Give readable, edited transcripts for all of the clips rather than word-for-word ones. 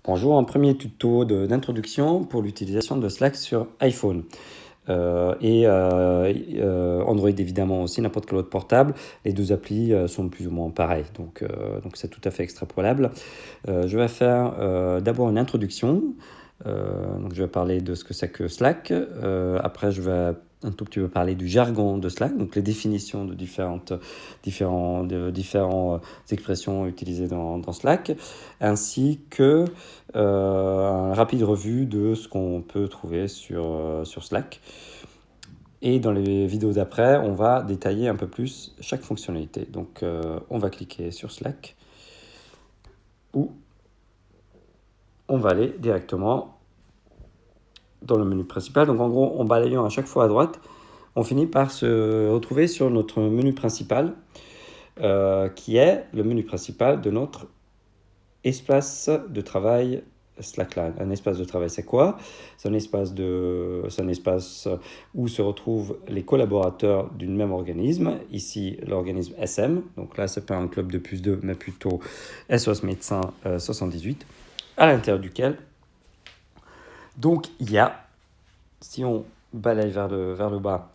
Bonjour, un premier tuto d'introduction pour l'utilisation de Slack sur iPhone. Android évidemment aussi, n'importe quel autre portable. Les deux applis sont plus ou moins pareilles, donc c'est tout à fait extrapolable. Je vais faire d'abord une introduction. Donc je vais parler de ce que c'est que Slack. Après, je vais un tout petit peu parler du jargon de Slack, donc les définitions de différentes expressions utilisées dans Slack, ainsi que une rapide revue de ce qu'on peut trouver sur Slack. Et dans les vidéos d'après, on va détailler un peu plus chaque fonctionnalité. Donc on va cliquer sur Slack, ou on va aller directement dans le menu principal. Donc en gros, en balayant à chaque fois à droite, on finit par se retrouver sur notre menu principal, qui est le menu principal de notre espace de travail Slackline. Un espace de travail, c'est quoi? C'est un espace où se retrouvent les collaborateurs d'un même organisme. Ici, l'organisme SM. Donc là, c'est pas un club de plus 2, mais plutôt SOS Médecins 78, à l'intérieur duquel, donc, il y a, si on balaye vers le bas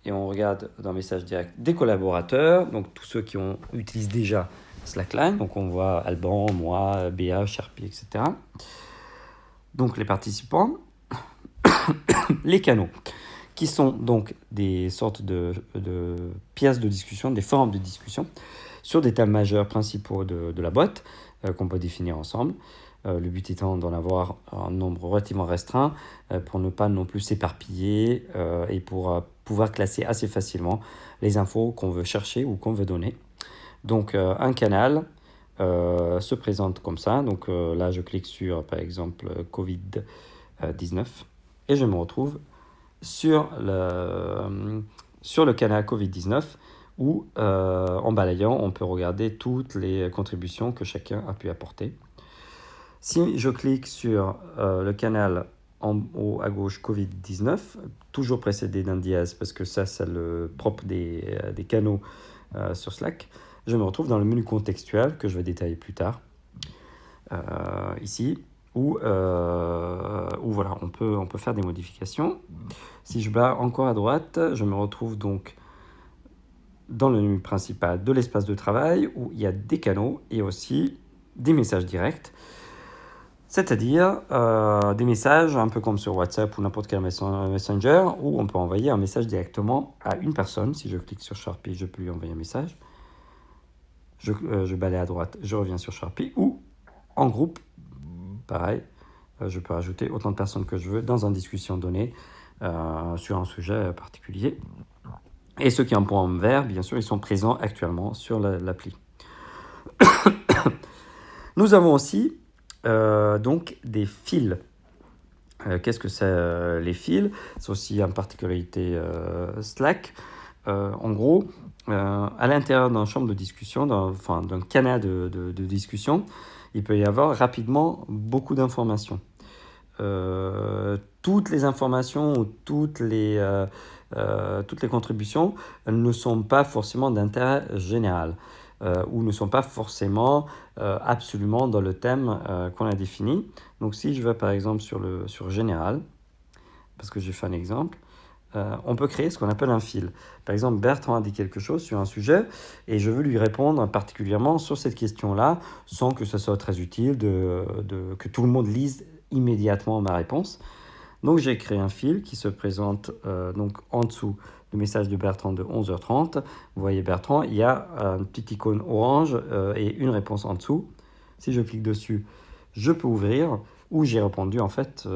et on regarde dans message direct des collaborateurs, donc tous ceux qui utilisent déjà Slackline, donc on voit Alban, moi, Béa, Sharpie, etc. Donc les participants, les canaux, qui sont donc des sortes de pièces de discussion, des forums de discussion sur des thèmes majeurs principaux de la boîte qu'on peut définir ensemble. Le but étant d'en avoir un nombre relativement restreint pour ne pas non plus s'éparpiller et pour pouvoir classer assez facilement les infos qu'on veut chercher ou qu'on veut donner. Donc un canal se présente comme ça. Donc là, je clique sur, par exemple, Covid-19 et je me retrouve sur le canal Covid-19 où, en balayant, on peut regarder toutes les contributions que chacun a pu apporter. Si je clique sur le canal en haut à gauche Covid-19, toujours précédé d'un dièse parce que ça c'est le propre des canaux sur Slack, je me retrouve dans le menu contextuel que je vais détailler plus tard, ici, où voilà, on peut faire des modifications. Si je bats encore à droite, je me retrouve donc dans le menu principal de l'espace de travail où il y a des canaux et aussi des messages directs. C'est-à-dire des messages un peu comme sur WhatsApp ou n'importe quel Messenger où on peut envoyer un message directement à une personne. Si je clique sur Sharpie, je peux lui envoyer un message. Je balaye à droite, je reviens sur Sharpie. Ou en groupe, pareil, je peux ajouter autant de personnes que je veux dans une discussion donnée sur un sujet particulier. Et ceux qui ont un point vert, bien sûr, ils sont présents actuellement sur l'appli. Nous avons aussi donc des fils. Qu'est-ce que c'est les fils? C'est aussi une particularité Slack. En gros, à l'intérieur d'une chambre de discussion, d'un canal de discussion, il peut y avoir rapidement beaucoup d'informations. Toutes les informations ou toutes les contributions ne sont pas forcément d'intérêt général ou ne sont pas forcément absolument dans le thème qu'on a défini. Donc si je vais par exemple sur général, parce que j'ai fait un exemple, on peut créer ce qu'on appelle un fil. Par exemple, Bertrand a dit quelque chose sur un sujet et je veux lui répondre particulièrement sur cette question-là sans que ce soit très utile que tout le monde lise immédiatement ma réponse. Donc j'ai créé un fil qui se présente donc en dessous du message de Bertrand de 11h30. Vous voyez Bertrand, il y a une petite icône orange et une réponse en dessous. Si je clique dessus, je peux ouvrir où j'ai répondu en fait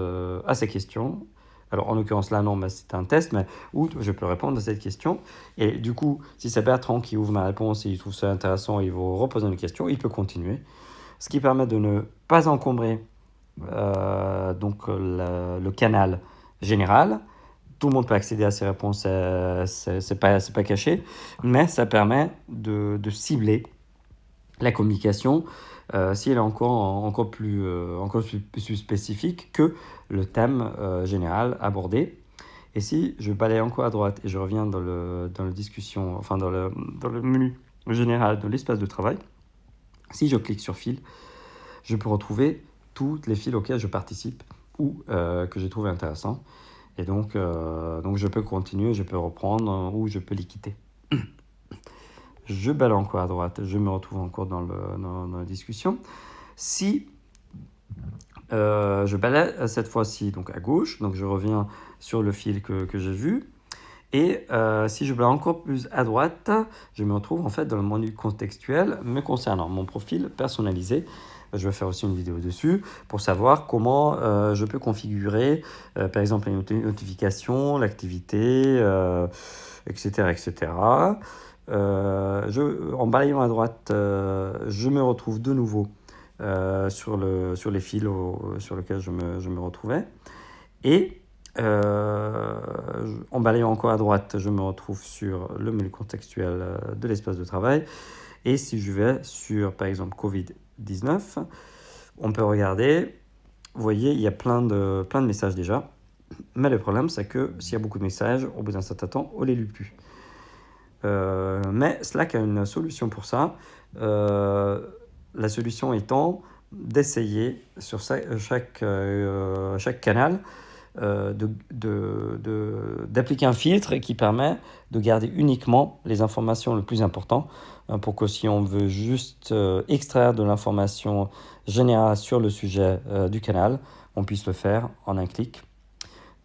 à ces questions. Alors en l'occurrence là non, mais c'est un test, mais où je peux répondre à cette question. Et du coup, si c'est Bertrand qui ouvre ma réponse et il trouve ça intéressant, il vous repose une question, il peut continuer. Ce qui permet de ne pas encombrer donc le canal général. Tout le monde peut accéder à ces réponses, c'est pas caché, mais ça permet de cibler la communication si elle est encore plus spécifique que le thème général abordé. Et si je balaye encore à droite et je reviens dans la discussion, enfin dans le menu général de l'espace de travail, si je clique sur fil, je peux retrouver tous les fils auxquels je participe ou que j'ai trouvé intéressants. Et donc je peux continuer, je peux reprendre ou je peux les quitter. Je balaye encore à droite, je me retrouve encore dans la discussion. Si je balaye cette fois-ci donc à gauche, donc je reviens sur le fil que j'ai vu. Et si je balaye encore plus à droite, je me retrouve en fait dans le menu contextuel me concernant mon profil personnalisé. Je vais faire aussi une vidéo dessus pour savoir comment je peux configurer par exemple les notifications, l'activité, etc. etc. En balayant à droite, je me retrouve de nouveau sur les fils sur lesquels je me retrouvais. Et en balayant encore à droite, je me retrouve sur le menu contextuel de l'espace de travail. Et si je vais sur, par exemple, Covid-19, on peut regarder, vous voyez, il y a plein de messages déjà. Mais le problème, c'est que s'il y a beaucoup de messages, au bout d'un certain temps, on ne les lit plus. Mais Slack a une solution pour ça. La solution étant d'essayer sur chaque canal d'appliquer un filtre qui permet de garder uniquement les informations les plus importantes pour que si on veut juste extraire de l'information générale sur le sujet du canal, on puisse le faire en un clic.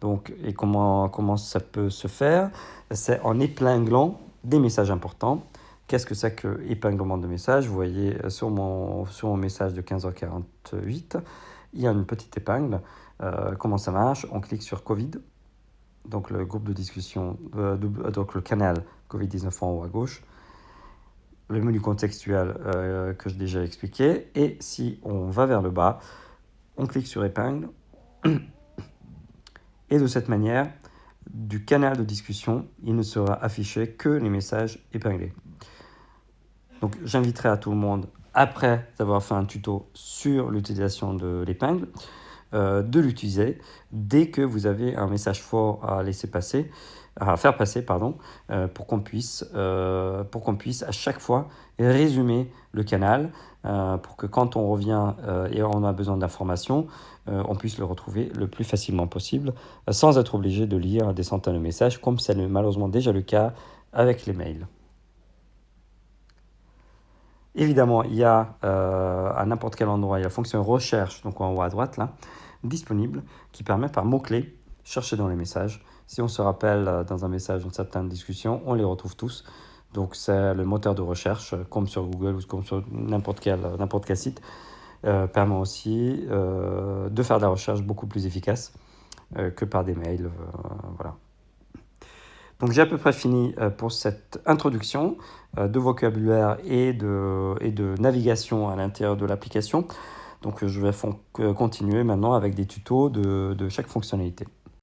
Donc, et comment ça peut se faire? C'est en épinglant des messages importants. Qu'est-ce que c'est que épinglement de messages? Vous voyez sur mon message de 15h48, il y a une petite épingle. Comment ça marche? On clique sur Covid, donc le groupe de discussion, donc le canal Covid-19 en haut à gauche, le menu contextuel que j'ai déjà expliqué, et si on va vers le bas, on clique sur épingle, et de cette manière, du canal de discussion, il ne sera affiché que les messages épinglés. Donc j'inviterai à tout le monde, après avoir fait un tuto sur l'utilisation de l'épingle, de l'utiliser dès que vous avez un message fort à faire passer, pour qu'on puisse à chaque fois résumer le canal, pour que quand on revient et on a besoin d'informations, on puisse le retrouver le plus facilement possible, sans être obligé de lire des centaines de messages, comme c'est malheureusement déjà le cas avec les mails. Évidemment, il y a à n'importe quel endroit, il y a la fonction recherche, donc en haut à droite, là, disponible, qui permet par mots-clés, chercher dans les messages. Si on se rappelle dans un message, dans certaines discussions, on les retrouve tous. Donc c'est le moteur de recherche, comme sur Google ou comme sur n'importe quel site, permet aussi de faire de la recherche beaucoup plus efficace que par des mails. Voilà. Donc j'ai à peu près fini pour cette introduction de vocabulaire et de navigation à l'intérieur de l'application. Donc je vais continuer maintenant avec des tutos de chaque fonctionnalité.